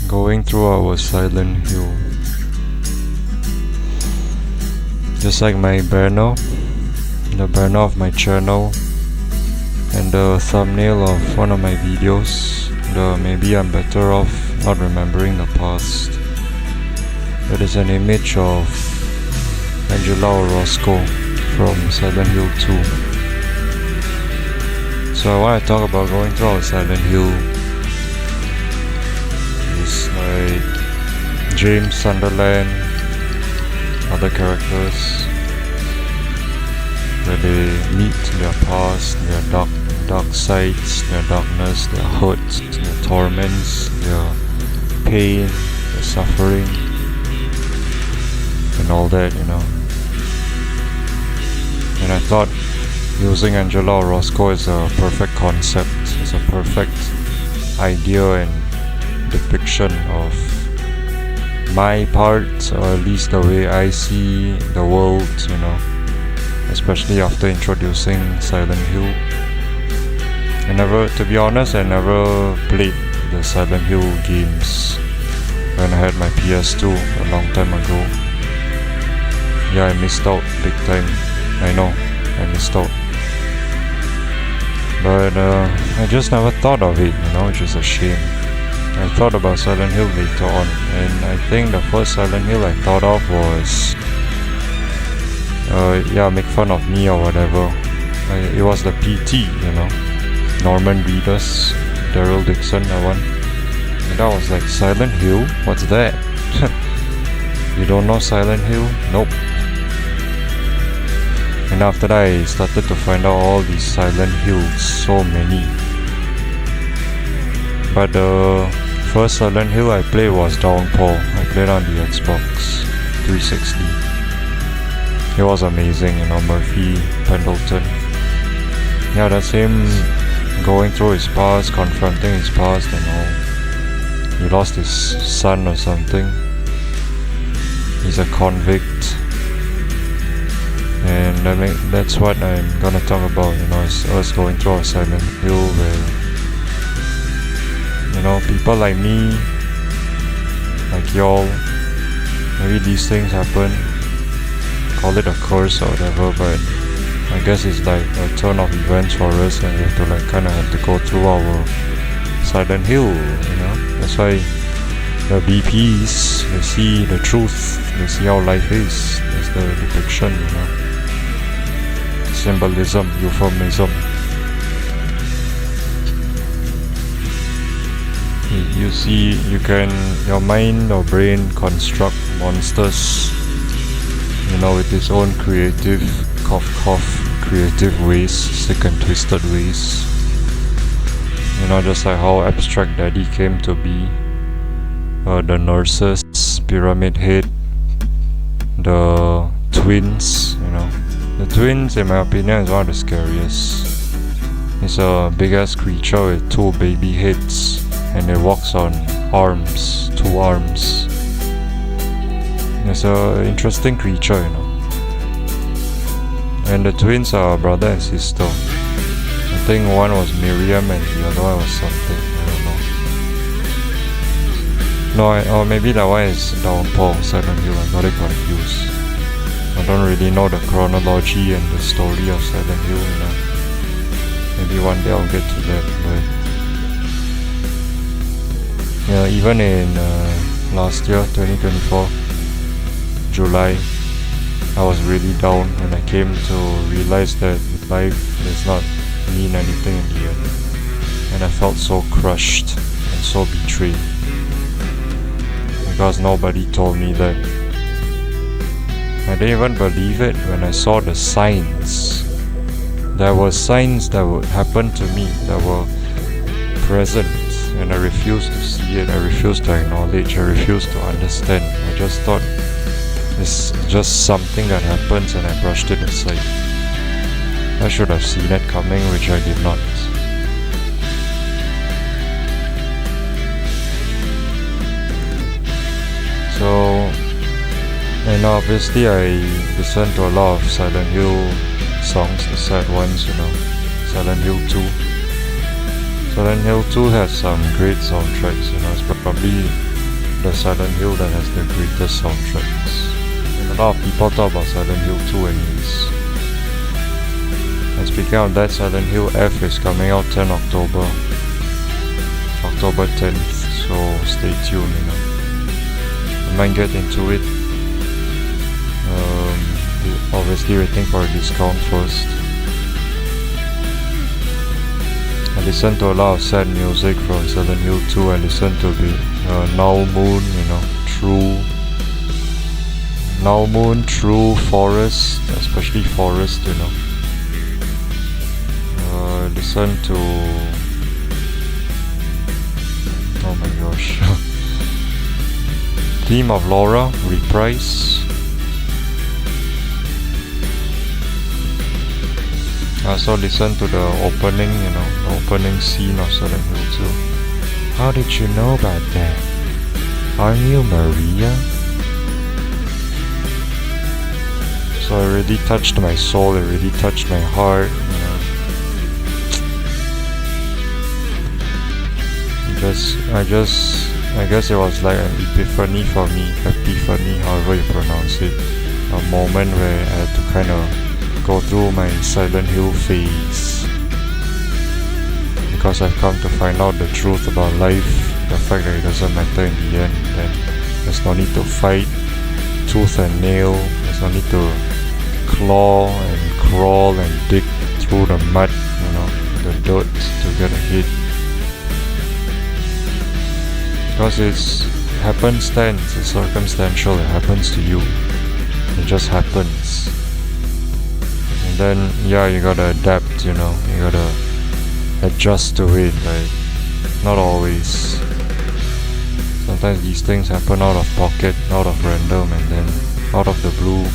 going through our silent hill. Just like my banner, the banner of my channel, and the thumbnail of one of my videos, the maybe I'm better off not remembering the past. It is an image of Angela Orozco from Silent Hill 2. So I want to talk about going through our Silent Hill. It's like James Sunderland, other characters, where they meet their past, their dark sides, their darkness, their hurts, their torments, their pain, their suffering, and all that, And I thought using Angela Orozco is a perfect concept, is a perfect idea and depiction of my part, or at least the way I see the world, especially after introducing Silent Hill. To be honest, I never played the Silent Hill games when I had my PS2 a long time ago. Yeah, I missed out big time. I know, I missed out. But I just never thought of it, which is a shame. I thought about Silent Hill later on, and I think the first Silent Hill I thought of was make fun of me or whatever. It was the PT, Norman Reedus, Daryl Dixon, that one. And I was like, Silent Hill? What's that? You don't know Silent Hill? Nope. And after that I started to find out all these Silent Hills, so many. But the first Silent Hill I played was Downpour. I played on the Xbox 360. It was amazing, Murphy Pendleton. Yeah, that's him going through his past, confronting his past and all. He lost his son or something. He's a convict. And that's what I'm gonna talk about, is us going through our Silent Hill where, people like me, like y'all, maybe these things happen, call it a curse or whatever, but I guess it's like a turn of events for us, and we have to have to go through our Silent Hill, That's why the BPs, they see the truth, they see how life is. That's the depiction, Symbolism, euphemism. You see, your mind or brain construct monsters, with its own creative, creative ways, sick and twisted ways. Just like how Abstract Daddy came to be, the nurses, Pyramid Head, the twins, The twins, in my opinion, is one of the scariest. It's a big ass creature with two baby heads, and it walks on arms, two arms. It's an interesting creature, And the twins are brother and sister. I think one was Miriam and the other one was something, I don't know. Or maybe that one is Downpour, Silent Hill, I got it confused. I don't really know the chronology and the story of Silent Hill, Maybe one day I'll get to that, but yeah, even in last year, 2024, July, I was really down when I came to realize that life does not mean anything in the end, and I felt so crushed and so betrayed because nobody told me that. I didn't even believe it when I saw the signs. There were signs that would happen to me that were present, and I refused to see it, I refused to acknowledge, I refused to understand. I just thought it's just something that happens, and I brushed it aside. I should have seen it coming, which I did not. So, and obviously I listened to a lot of Silent Hill songs, the sad ones, Silent Hill 2. Silent Hill 2 has some great soundtracks, it's probably the Silent Hill that has the greatest soundtracks. And a lot of people talk about Silent Hill 2 anyways. And speaking of that, Silent Hill F is coming out 10 October. October 10th, so stay tuned, you know. I might get into it. Obviously waiting for a discount first. I listen to a lot of sad music from Silent Hill 2. I listen to the Now Moon, you know, Now Moon, True, Forest, especially Forest, you know. Listen to, oh my gosh, Theme of Laura, Reprise. I also listen to the opening, you know, the opening scene of Silent Hill 2. How did you know about that? Aren't you Maria? So it really touched my soul, it really touched my heart, you know. I guess it was like an epiphany for me, however you pronounce it. A moment where I had to kind of go through my Silent Hill phase. Because I've come to find out the truth about life, the fact that it doesn't matter in the end, then there's no need to fight tooth and nail, there's no need to claw and crawl and dig through the mud, you know, the dirt to get ahead. Because it's happenstance, it's circumstantial, it happens to you. It just happens. And then, yeah, you gotta adapt, you know, you gotta adjust to it, like, not always. Sometimes these things happen out of pocket, out of random, and then out of the blue.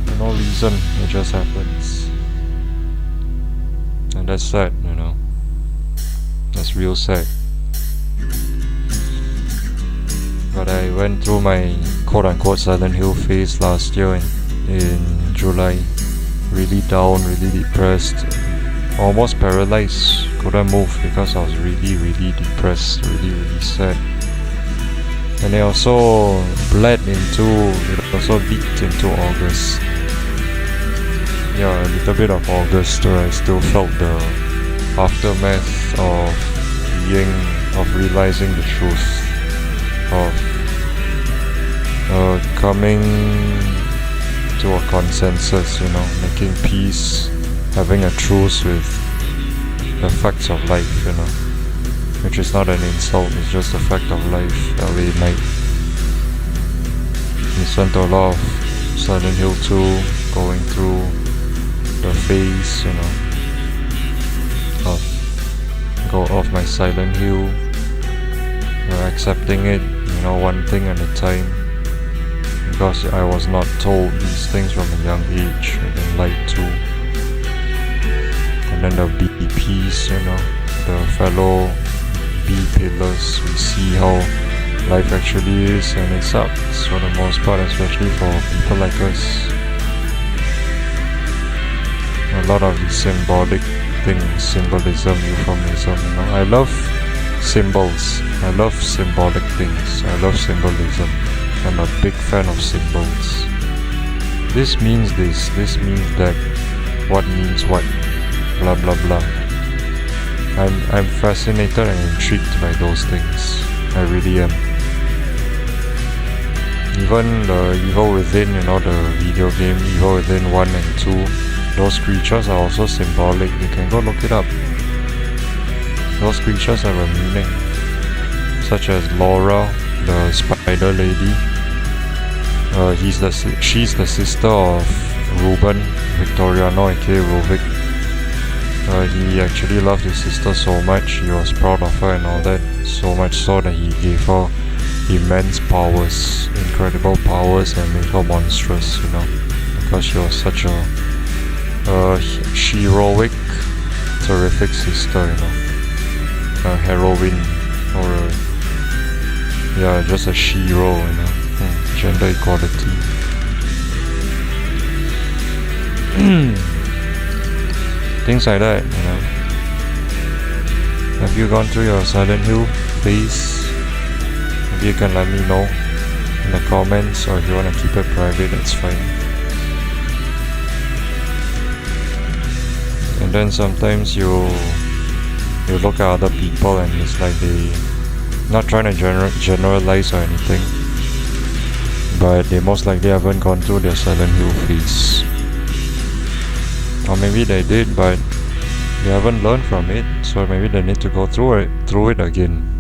For no reason, it just happens. And that's sad, you know. That's real sad. But I went through my quote-unquote Silent Hill phase last year in July. Really down, really depressed, almost paralyzed. Couldn't move because I was really depressed, really sad. And it also leaked into August. Yeah, a little bit of August where I still felt the aftermath of realizing the truth, of coming to a consensus, you know, making peace, having a truce with the facts of life, you know, which is not an insult, it's just a fact of life. LA night. Listen to a lot of Silent Hill 2, going through the phase, you know, of my Silent Hill, accepting it, you know, one thing at a time, because I was not told these things from a young age, I've been lied to. And then the BPs, you know, the fellow B pillars, we see how life actually is, and it sucks for the most part, especially for people like us. A lot of the symbolic things, symbolism, euphemism, you know. I love symbols, I love symbolic things, I love symbolism. I'm a big fan of symbols. This means this means that, what means what, blah blah blah. I'm fascinated and intrigued by those things. I really am. Even the Evil Within, you know, the video game Evil Within 1 and 2, those creatures are also symbolic. You can go look it up. Those creatures have a meaning, such as Laura, the spider lady. She's the sister of Ruben Victoriano, aka Rovic. He actually loved his sister so much, he was proud of her and all that, so much so that he gave her immense powers, incredible powers, and made her monstrous, you know, because she was such a heroic, terrific sister, you know, a heroine, or just a shero, you know, gender equality. Things like that, you know. Have you gone through your Silent Hill phase? Maybe you can let me know in the comments, or if you want to keep it private, that's fine. And then sometimes you look at other people and it's like they, not trying to generalize or anything, but they most likely haven't gone through their Silent Hill phase. Or maybe they did, but they haven't learned from it, so maybe they need to go through it again.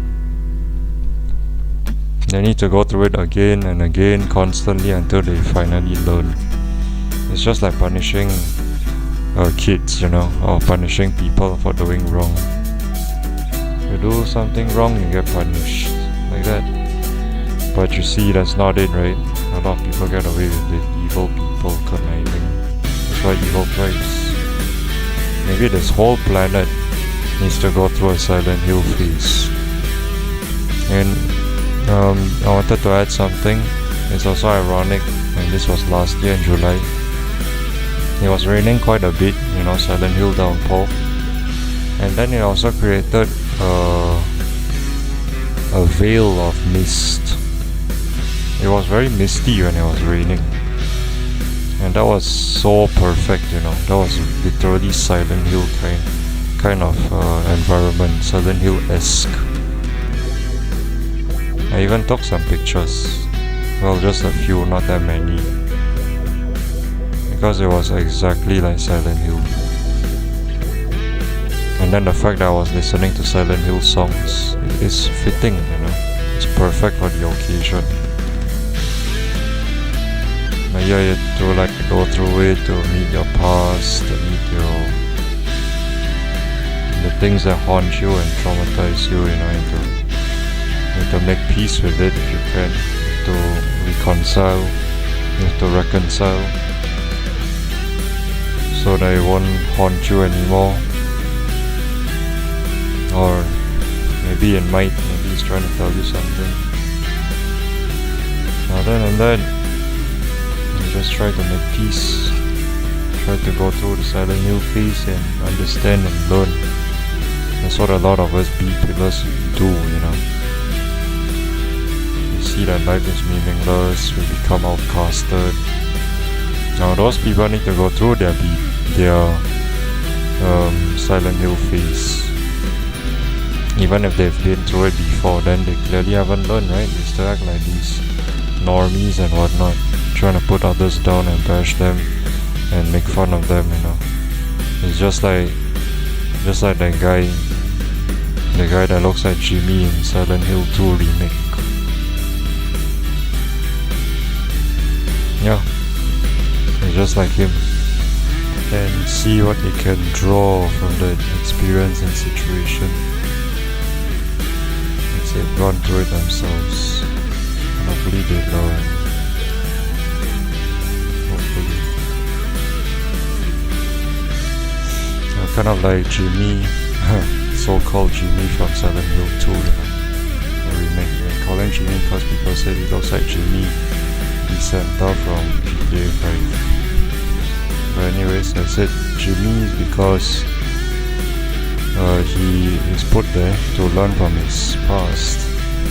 They need to go through it again and again, constantly, until they finally learn. It's just like punishing kids, or punishing people for doing wrong. You do something wrong, you get punished, like that. But you see, that's not it, right? A lot of people get away with it. Evil people conniving. That's why evil thrives. Maybe this whole planet needs to go through a Silent Hill phase. And I wanted to add something. It's also ironic, and this was last year in July. It was raining quite a bit, Silent Hill downpour. And then it also created a veil of mist. It was very misty when it was raining. And that was so perfect, That was literally Silent Hill kind of environment, Silent Hill-esque. I even took some pictures. Well, just a few, not that many. Because it was exactly like Silent Hill. And then the fact that I was listening to Silent Hill songs is fitting, It's perfect for the occasion. But yeah, you have to go through it, to meet your past, to meet the things that haunt you and traumatize you, and to make peace with it if you can, to reconcile, you have to reconcile, so that it won't haunt you anymore. Or maybe it might, maybe it's trying to tell you something. Other than that, you just try to make peace, try to go through the Silent Hill phase and understand and learn. That's what a lot of us B-pillars do, We see that life is meaningless, we become outcasted. Now those people need to go through their Silent Hill phase. Even if they've been through it before, then they clearly haven't learned, right? They still act like these normies and whatnot, trying to put others down and bash them and make fun of them, It's just like that guy, the guy that looks like Jimmy in Silent Hill 2 remake. Yeah, it's just like him. And see what they can draw from that experience and situation. They've gone through it themselves, and hopefully they learn. Hopefully. Kind of like Jimmy, so-called Jimmy from Silent Hill 2, the remake. They call him Jimmy because people say he looks like Jimmy, the Santa from GTA 5. But anyways, I said Jimmy is because he is put there to learn from his past,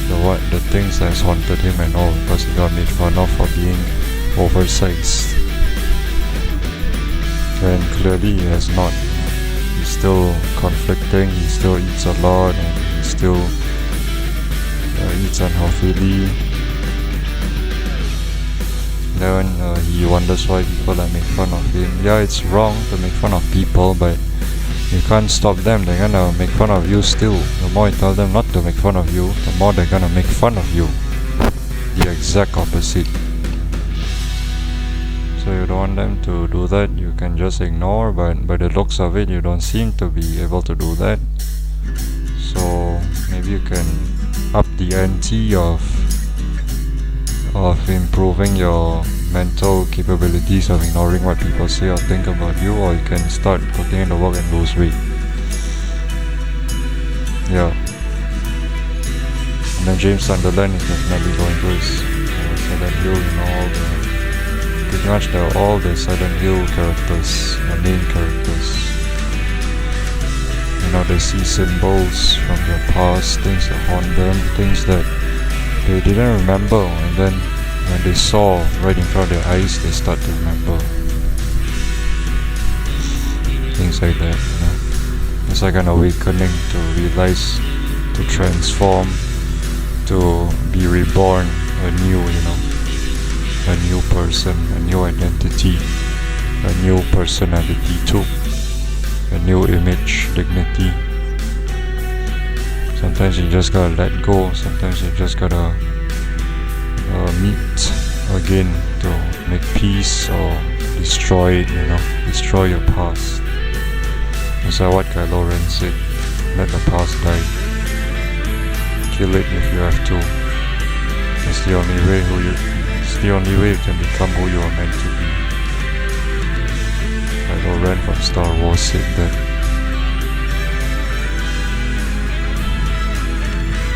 the things that's haunted him and all, because he got made fun of for being oversized. And clearly he has not. He's still conflicting, he still eats a lot, and he still eats unhealthily. Then he wonders why people make fun of him. Yeah, it's wrong to make fun of people, but you can't stop them. They're gonna make fun of you still. The more you tell them not to make fun of you, the more they're gonna make fun of you. The exact opposite. So you don't want them to do that, you can just ignore, but by the looks of it, you don't seem to be able to do that. So maybe you can up the ante of improving your mental capabilities of ignoring what people say or think about you, or you can start putting in the work and lose weight. Yeah. And then James Sunderland is definitely going through his Silent Hill, pretty much all the Silent Hill characters, the main characters. They see symbols from their past, things that haunt them, things that they didn't remember, and then when they saw right in front of their eyes, they start to remember. Things like that, you know. It's like an awakening to realize, to transform, to be reborn anew, you know. A new person, a new identity, a new personality too, a new image, dignity. Sometimes you just gotta let go, sometimes you just gotta meet again to make peace or destroy it, you know, destroy your past. That's like what Kylo Ren said, let the past die. Kill it if you have to. It's the only way you can become who you are meant to be. Kylo Ren from Star Wars said that.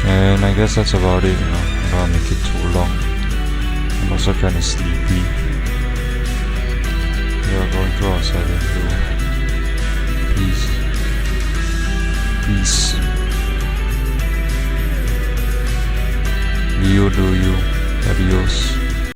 And I guess that's about it, you know. I don't want to make it too long. I'm also kind of sleepy. We are going through our 7-2. Peace. Beyoudoyou. Adios.